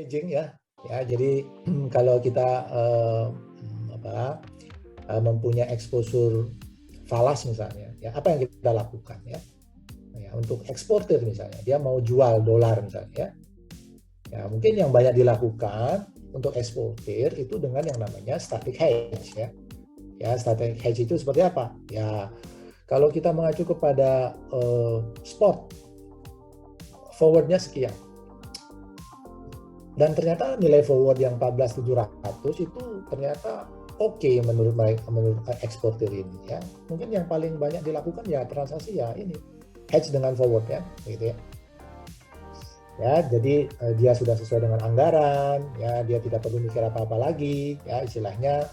hedging ya. Ya, jadi kalau kita mempunyai exposure falas misalnya, ya apa yang kita lakukan ya? Ya, untuk eksportir misalnya, dia mau jual dolar misalnya, ya mungkin yang banyak dilakukan untuk eksportir itu dengan yang namanya static hedge ya. Ya, static hedge itu seperti apa? Ya, kalau kita mengacu kepada spot, forwardnya sekian. Dan ternyata nilai forward yang 14.700 itu ternyata oke menurut mereka, menurut eksportir ini ya. Mungkin yang paling banyak dilakukan ya transaksi ya ini hedge dengan forward ya, gitu ya. Ya, jadi dia sudah sesuai dengan anggaran, ya dia tidak perlu mikir apa-apa lagi, ya istilahnya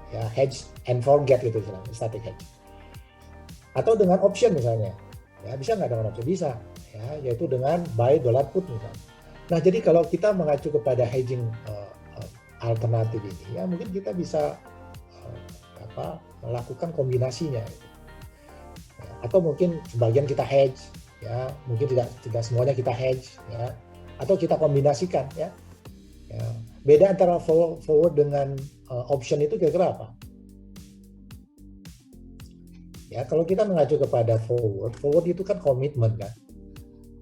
ya hedge and forget gitu istilahnya, static hedge. Atau dengan option misalnya, ya bisa nggak dengan option? Bisa, ya yaitu dengan buy dollar put misalnya. Nah, jadi kalau kita mengacu kepada hedging alternatif ini, ya mungkin kita bisa melakukan kombinasinya. Ya, atau mungkin sebagian kita hedge, ya mungkin tidak semuanya kita hedge, ya atau kita kombinasikan, ya. Ya. Beda antara forward dengan option itu kira-kira apa? Ya, kalau kita mengacu kepada forward itu kan komitmen kan.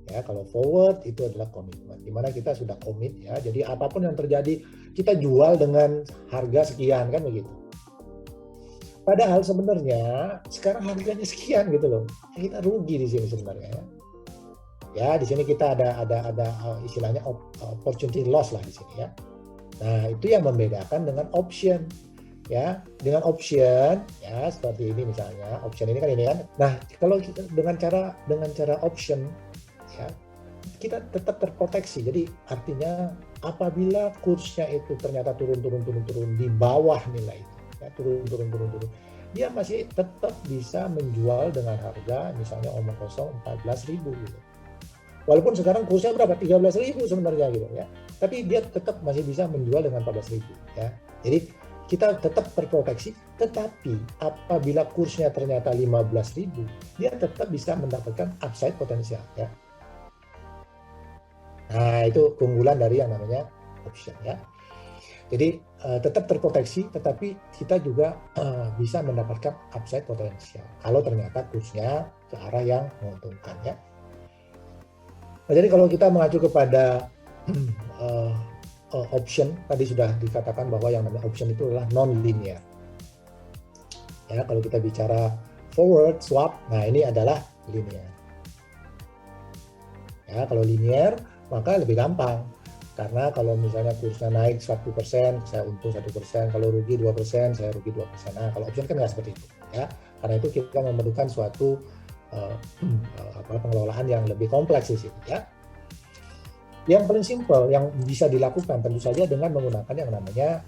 Ya, kalau forward itu adalah komitmen, di mana kita sudah komit ya. Jadi apapun yang terjadi kita jual dengan harga sekian kan begitu. Padahal sebenarnya sekarang harganya sekian gitu loh. Kita rugi di sini sebenarnya ya. Ya, di sini kita ada istilahnya opportunity loss lah di sini ya. Nah, itu yang membedakan dengan option. Ya, dengan option ya seperti ini misalnya. Option ini kan. Nah, kalau kita dengan cara option ya, kita tetap terproteksi. Jadi artinya apabila kursnya itu ternyata turun di bawah nilai itu, ya, turun, dia masih tetap bisa menjual dengan harga misalnya omong kosong 14.000 gitu. Walaupun sekarang kursnya berapa? 13.000 sebenarnya gitu ya. Tapi dia tetap masih bisa menjual dengan 14.000 ya. Jadi kita tetap terproteksi, tetapi apabila kursnya ternyata 15.000, dia tetap bisa mendapatkan upside potensial ya. Nah, itu keunggulan dari yang namanya option ya. Jadi tetap terproteksi, tetapi kita juga bisa mendapatkan upside potensial kalau ternyata kursnya ke arah yang menguntungkan ya. Nah, jadi kalau kita mengacu kepada option, tadi sudah dikatakan bahwa yang namanya option itu adalah non-linear. Ya, kalau kita bicara forward, swap, nah ini adalah linear. Ya, kalau linear maka lebih gampang. Karena kalau misalnya kursnya naik 1%, saya untung 1%, kalau rugi 2%, saya rugi 2%. Nah, kalau option kan nggak seperti itu. Ya. Karena itu kita memerlukan suatu pengelolaan yang lebih kompleks di sini. Ya. Yang paling simpel yang bisa dilakukan tentu saja dengan menggunakan yang namanya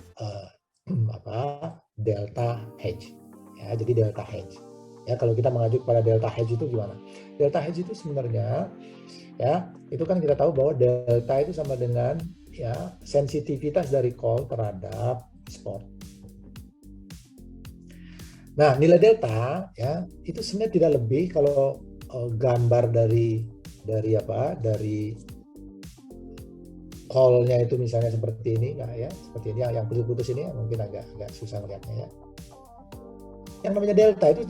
delta hedge. Ya, jadi delta hedge. Ya, kalau kita mengacu pada delta hedge itu gimana? Delta hedge itu sebenarnya ya, itu kan kita tahu bahwa delta itu sama dengan ya sensitivitas dari call terhadap spot. Nah, nilai delta ya itu sebenarnya tidak lebih kalau gambar dari call-nya itu misalnya seperti ini ya, seperti ini yang putus-putus ini mungkin agak susah melihatnya ya. Yang namanya delta itu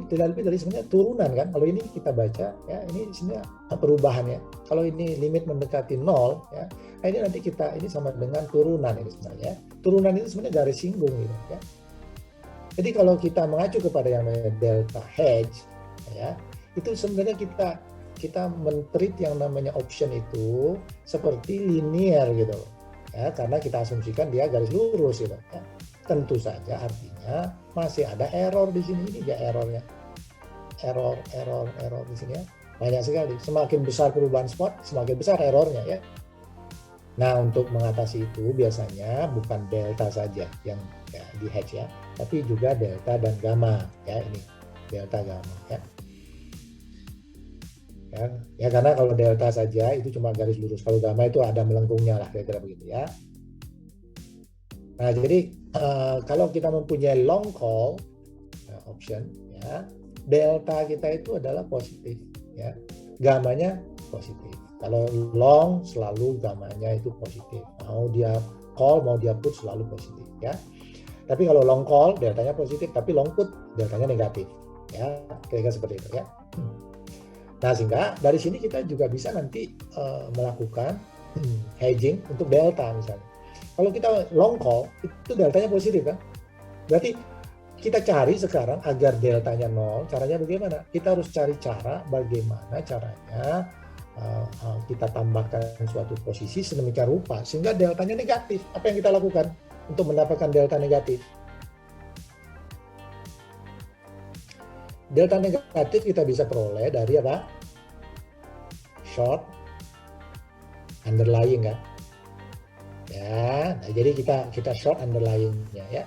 tidak lebih dari sebenarnya turunan kan. Kalau ini kita baca ya, ini sebenarnya perubahan ya. Kalau ini limit mendekati 0 ya, nah ini nanti ini sama dengan turunan ini sebenarnya. Turunan itu sebenarnya garis singgung gitu ya. Jadi kalau kita mengacu kepada yang namanya delta hedge ya, itu sebenarnya kita men-treat yang namanya option itu seperti linear gitu ya, karena kita asumsikan dia garis lurus gitu ya. Tentu saja artinya masih ada error di sini, ini ya errornya. Error di sini ya. Banyak sekali. Semakin besar perubahan spot, semakin besar errornya ya. Nah, untuk mengatasi itu biasanya bukan delta saja yang ya, di hedge ya, tapi juga delta dan gamma ya, ini delta gamma ya. Ya karena kalau delta saja itu cuma garis lurus, kalau gamma itu ada melengkungnya lah kira-kira begitu ya. Nah, jadi kalau kita mempunyai long call option ya, delta kita itu adalah positif ya. gamanya positif. Kalau long selalu gamanya itu positif. Mau dia call mau dia put selalu positif ya. Tapi kalau long call deltanya positif, tapi long put deltanya negatif ya. Kira-kira seperti itu ya. Nah, sehingga dari sini kita juga bisa nanti melakukan hedging untuk delta misalnya. Kalau kita long call itu deltanya positif kan? Berarti kita cari sekarang agar deltanya nol, caranya bagaimana? Kita harus cari cara bagaimana caranya kita tambahkan suatu posisi sedemikian rupa sehingga deltanya negatif. Apa yang kita lakukan untuk mendapatkan delta negatif? Delta negatif kita bisa peroleh dari apa? Short underlying kan? Ya, nah jadi kita short underlying-nya ya.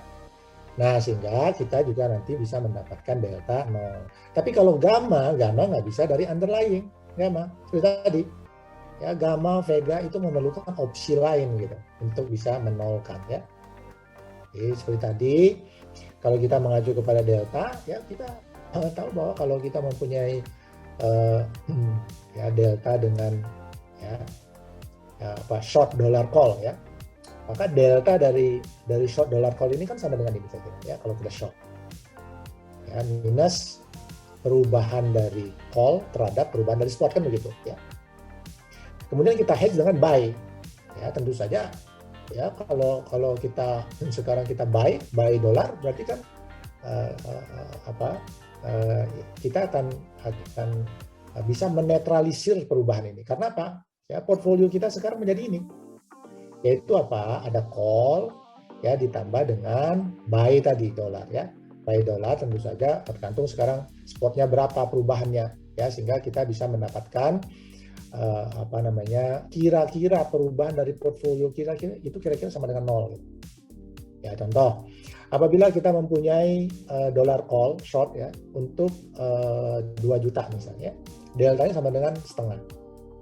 Nah, sehingga kita juga nanti bisa mendapatkan delta 0. Tapi kalau gamma nggak bisa dari underlying. Gamma, seperti tadi. Ya, gamma, vega itu memerlukan opsi lain gitu untuk bisa menolkan ya. Jadi seperti tadi, kalau kita mengacu kepada delta, ya kita tahu bahwa kalau kita mempunyai ya delta dengan ya short dollar call ya, maka delta dari short dollar call ini kan sama dengan ini saja ya kalau kita short ya, minus perubahan dari call terhadap perubahan dari spot kan begitu ya. Kemudian kita hedge dengan buy ya, tentu saja ya kalau kita sekarang kita buy dolar berarti kan kita akan bisa menetralisir perubahan ini. Karena apa? Ya, portfolio kita sekarang menjadi ini. Yaitu apa? Ada call ya ditambah dengan buy tadi dolar ya. Buy dolar tentu saja tergantung sekarang spotnya berapa perubahannya ya, sehingga kita bisa mendapatkan kira-kira perubahan dari portfolio kira-kira sama dengan 0 gitu. Ya, contoh apabila kita mempunyai dollar call short ya untuk 2 juta misalnya, deltanya sama dengan setengah.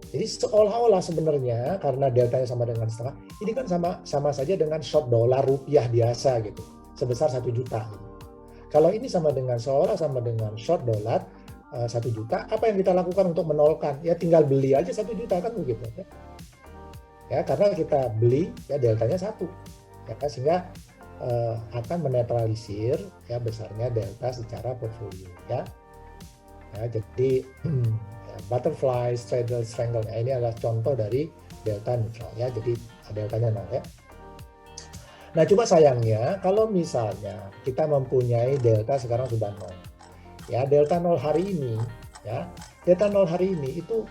Jadi seolah-olah sebenarnya karena deltanya sama dengan setengah, ini kan sama saja dengan short dolar rupiah biasa gitu, sebesar 1 juta gitu. Kalau ini sama dengan short dolar 1 juta, apa yang kita lakukan untuk menolkan? Ya tinggal beli aja 1 juta kan begitu ya. Ya karena kita beli ya deltanya 1 ya, sehingga akan menetralisir ya besarnya delta secara portfolio ya. Jadi butterfly, straddle, strangle ini adalah contoh dari delta neutral ya. Jadi deltanya 0 ya. Nah, coba sayangnya kalau misalnya kita mempunyai delta sekarang sudah 0. Ya, delta 0 hari ini ya. Delta 0 hari ini itu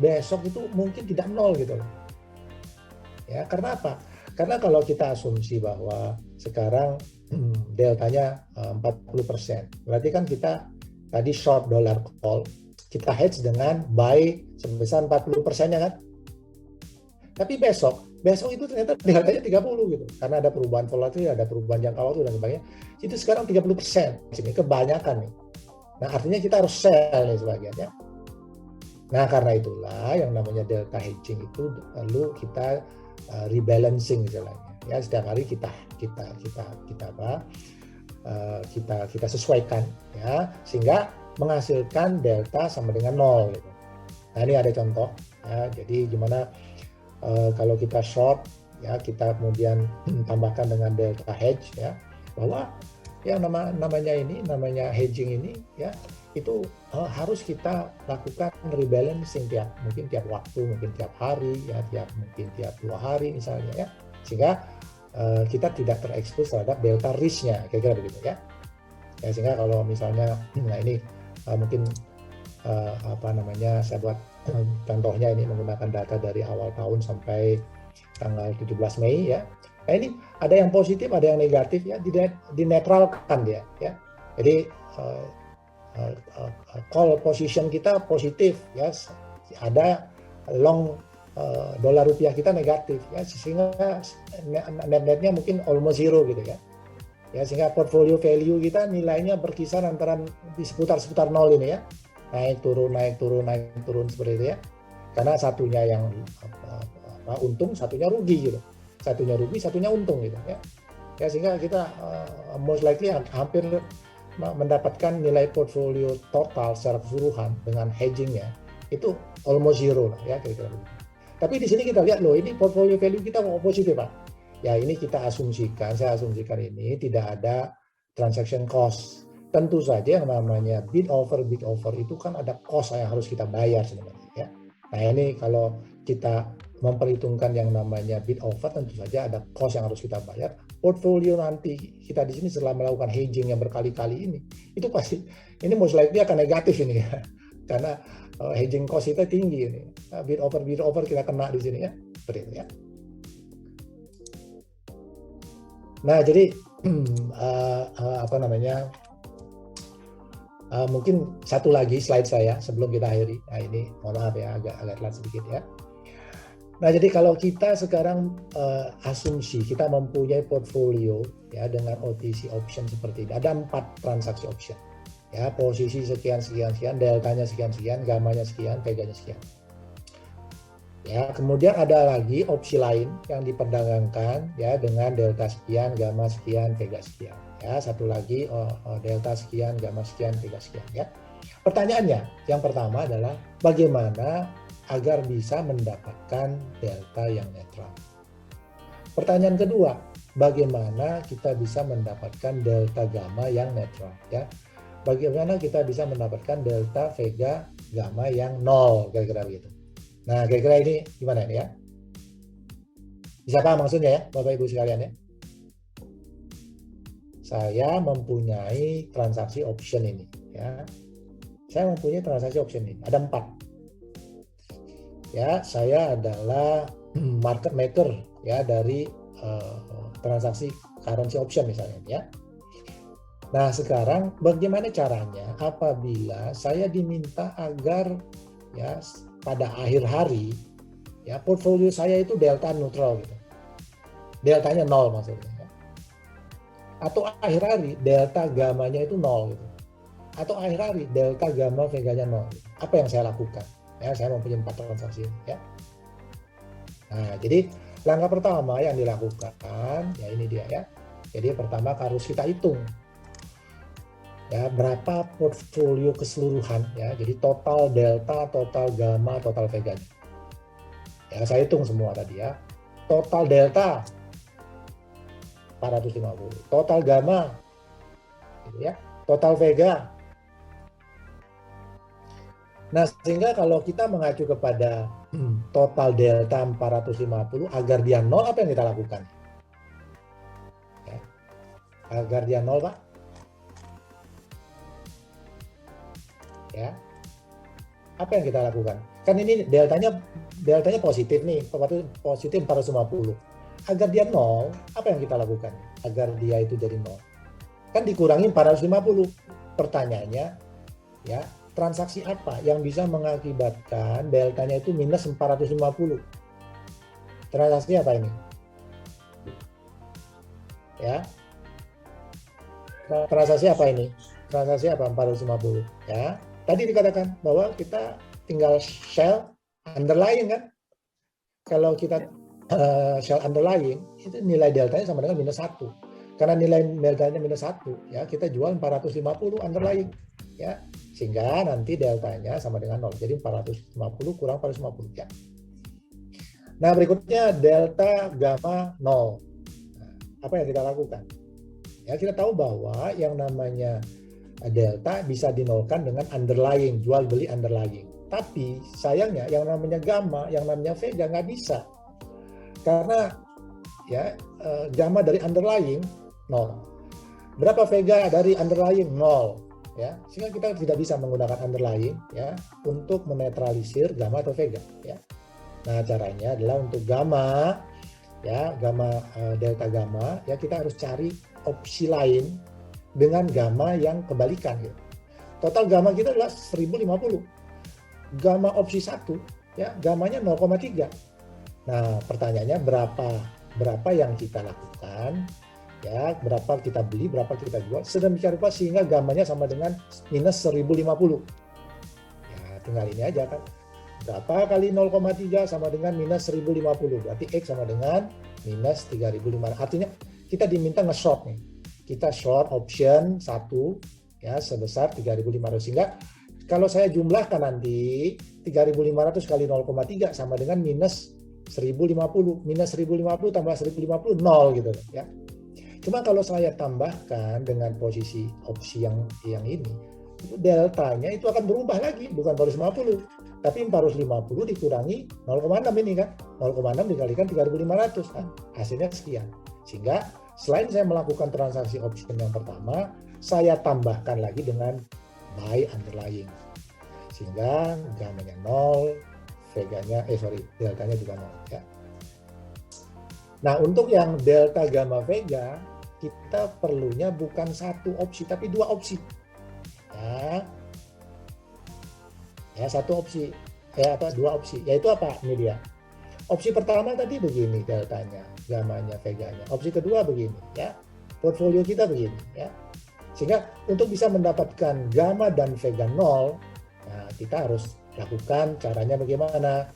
besok itu mungkin tidak 0 gitu loh. Ya, karena apa? Karena kalau kita asumsi bahwa sekarang deltanya 40%, berarti kan kita tadi short dollar call, kita hedge dengan buy sebesar 40%-nya kan. Tapi besok itu ternyata deltanya 30 gitu. Karena ada perubahan volatil, ada perubahan jangka waktu dan sebagainya. Itu sekarang 30%. Ini kebanyakan nih. Nah, artinya kita harus sell nih sebagiannya. Nah, karena itulah yang namanya delta hedging itu perlu kita rebalancing istilahnya. Ya, setiap hari kita sesuaikan ya, sehingga menghasilkan delta sama dengan 0 gitu. Nah, ini ada contoh ya. Jadi gimana kalau kita short ya, kita kemudian tambahkan dengan delta hedge ya, bahwa yang namanya hedging ini ya, itu harus kita lakukan rebalancing mungkin tiap waktu, mungkin tiap hari ya, mungkin tiap 2 hari misalnya ya, sehingga kita tidak terekspos terhadap delta risk-nya, kira-kira begitu ya. Ya, sehingga kalau misalnya ini mungkin saya buat contohnya ini menggunakan data dari awal tahun sampai tanggal 17 Mei ya. Nah, ini ada yang positif, ada yang negatif ya, dinetralkan dia ya. Jadi call position kita positif ya, ada long dolar rupiah kita negatif ya, sehingga net-netnya mungkin almost zero gitu ya. Ya, sehingga portfolio value kita nilainya berkisar antara di seputar 0 ini ya. Naik turun seperti itu ya. Karena satunya yang untung, satunya rugi gitu. Satunya rugi, satunya untung gitu ya. Ya, sehingga kita most likely hampir mendapatkan nilai portfolio total secara keseluruhan dengan hedgingnya itu almost zero lah ya kira-kira begitu. Tapi di sini kita lihat loh, ini portfolio value kita positif Pak. Ya ini kita asumsikan, saya asumsikan ini tidak ada transaction cost. Tentu saja yang namanya bid over itu kan ada cost yang harus kita bayar sebenarnya ya. Nah ini kalau kita memperhitungkan yang namanya bid over, tentu saja ada cost yang harus kita bayar. Portfolio nanti kita di sini setelah melakukan hedging yang berkali-kali ini, itu pasti ini most likely akan negatif ini ya, karena hedging cost kita tinggi ini, bid over kita kena di sini ya, seperti itu ya. Nah jadi apa namanya? Mungkin satu lagi slide saya sebelum kita akhiri. Nah ini mohon maaf ya agak telat sedikit ya. Nah jadi kalau kita sekarang asumsi kita mempunyai portfolio ya dengan OTC option seperti ini, ada 4 transaksi option ya, posisi sekian, deltanya sekian, gamanya sekian, veganya sekian. Ya kemudian ada lagi opsi lain yang diperdagangkan ya dengan delta sekian, gamma sekian, vega sekian. Ya satu lagi delta sekian, gamma sekian, vega sekian ya. Pertanyaannya yang pertama adalah bagaimana agar bisa mendapatkan delta yang netral. Pertanyaan kedua, bagaimana kita bisa mendapatkan delta gamma yang netral ya? Bagaimana kita bisa mendapatkan delta vega gamma yang nol kira-kira begitu. Nah, kira-kira ini gimana ini ya? Bisa paham maksudnya ya, Bapak Ibu sekalian ya? Saya mempunyai transaksi option ini ya. Saya mempunyai transaksi option ini, ada 4. Ya, saya adalah market maker ya dari transaksi currency option misalnya ya. Nah, sekarang bagaimana caranya apabila saya diminta agar ya pada akhir hari ya portfolio saya itu delta neutral gitu. Deltanya 0 maksudnya ya. Atau akhir hari delta gamanya itu 0 gitu. Atau akhir hari delta gamma veganya 0 gitu. Apa yang saya lakukan? Ya, saya mempunyai 4 transaksi ya. Nah, jadi langkah pertama yang dilakukan ya ini dia ya. Jadi pertama harus kita hitung ya berapa portfolio keseluruhan ya. Jadi total delta, total gamma, total vega. Ya, saya hitung semua tadi ya. Total delta 450, total gamma gitu ya. Total vega. Nah, sehingga kalau kita mengacu kepada total delta 450 agar dia 0, apa yang kita lakukan? Ya. Agar dia 0, Pak. Ya. Apa yang kita lakukan? Kan ini deltanya positif nih, positif 450. Agar dia 0, apa yang kita lakukan? Agar dia itu jadi 0. Kan dikurangi 450. Pertanyaannya, ya, transaksi apa yang bisa mengakibatkan deltanya itu minus 450? Transaksi apa ini? Ya. Transaksi apa ini? Transaksi apa 450? Ya. Tadi dikatakan bahwa kita tinggal shell underlying kan? Kalau kita shell underlying, itu nilai deltanya sama dengan minus 1. Karena nilai deltanya minus 1, ya kita jual 450 underlying. Ya, sehingga nanti deltanya sama dengan 0. Jadi 450 kurang 450 ya. Nah, berikutnya delta gamma 0. Nah, apa yang kita lakukan? Ya, kita tahu bahwa yang namanya delta bisa dinolkan dengan underlying, jual beli underlying. Tapi sayangnya yang namanya gamma, yang namanya vega nggak bisa. Karena ya gamma dari underlying 0. Berapa vega dari underlying? 0. Ya, sehingga kita tidak bisa menggunakan underlying ya untuk menetralisir gamma atau vega ya. Nah, caranya adalah untuk gamma ya, delta gamma ya kita harus cari opsi lain dengan gamma yang kebalikan gitu. Total gamma kita adalah 1050. Gamma opsi 1 ya, gammanya 0,3. Nah, pertanyaannya berapa yang kita lakukan? Ya, berapa kita beli, berapa kita jual, sedemikian rupa sehingga gammanya sama dengan minus 1050. Ya, tinggal ini aja kan. Berapa kali 0,3 sama dengan minus 1050. Berarti X sama dengan minus 3500. Artinya kita diminta nge-short nih. Kita short option 1 ya sebesar 3.500. Sehingga kalau saya jumlahkan nanti 3.500 kali 0,3 sama dengan minus 1.050. Minus 1.050 tambah 1.050 0 gitu ya. Cuma kalau saya tambahkan dengan posisi opsi yang ini, deltanya itu akan berubah lagi, bukan 450, tapi 450 dikurangi 0,6 ini kan, 0,6 dikalikan 3.500, nah, hasilnya sekian. Sehingga selain saya melakukan transaksi option yang pertama, saya tambahkan lagi dengan buy underlying, sehingga gamanya 0, deltanya juga 0 ya. Nah, untuk yang delta gamma vega, kita perlunya bukan satu opsi tapi dua opsi. Ya, satu opsi atau dua opsi, yaitu apa? Ini dia. Opsi pertama tadi begini deltanya, gamanya, veganya. Opsi kedua begini ya. Portfolio kita begini ya. Sehingga untuk bisa mendapatkan gamma dan vega 0, nah kita harus lakukan caranya bagaimana.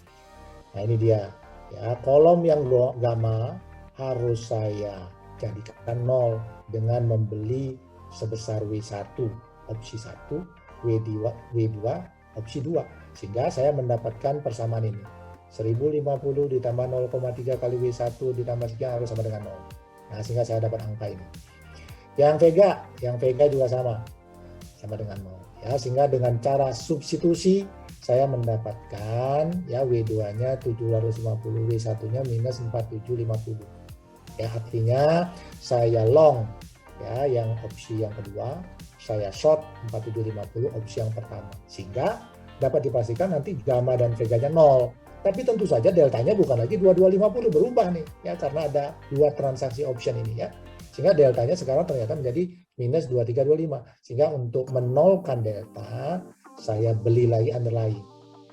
Nah, ini dia. Ya, kolom yang gamma harus saya jadikan 0 dengan membeli sebesar W1 opsi 1, W2 opsi 2. Sehingga saya mendapatkan persamaan ini. 1.050 ditambah 0,3 kali W1 ditambah sekian harus sama dengan 0. Nah, sehingga saya dapat angka ini. Yang Vega juga sama dengan 0. Ya, sehingga dengan cara substitusi saya mendapatkan ya W2-nya 750, W1-nya minus 4750. Ya, artinya saya long ya yang opsi yang kedua, saya short 4750 opsi yang pertama. Sehingga dapat dipastikan nanti gamma dan veganya 0. Tapi tentu saja deltanya bukan lagi 2250, berubah nih ya karena ada dua transaksi option ini ya. Sehingga deltanya sekarang ternyata menjadi minus 2325. Sehingga untuk menolkan delta, saya beli lagi underlying.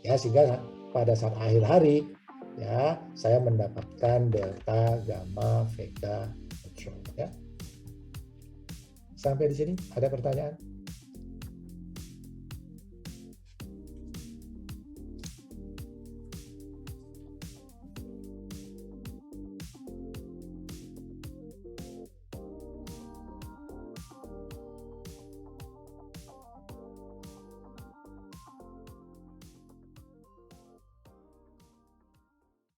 Ya, sehingga pada saat akhir hari ya saya mendapatkan delta, gamma, vega, option ya. Sampai di sini ada pertanyaan?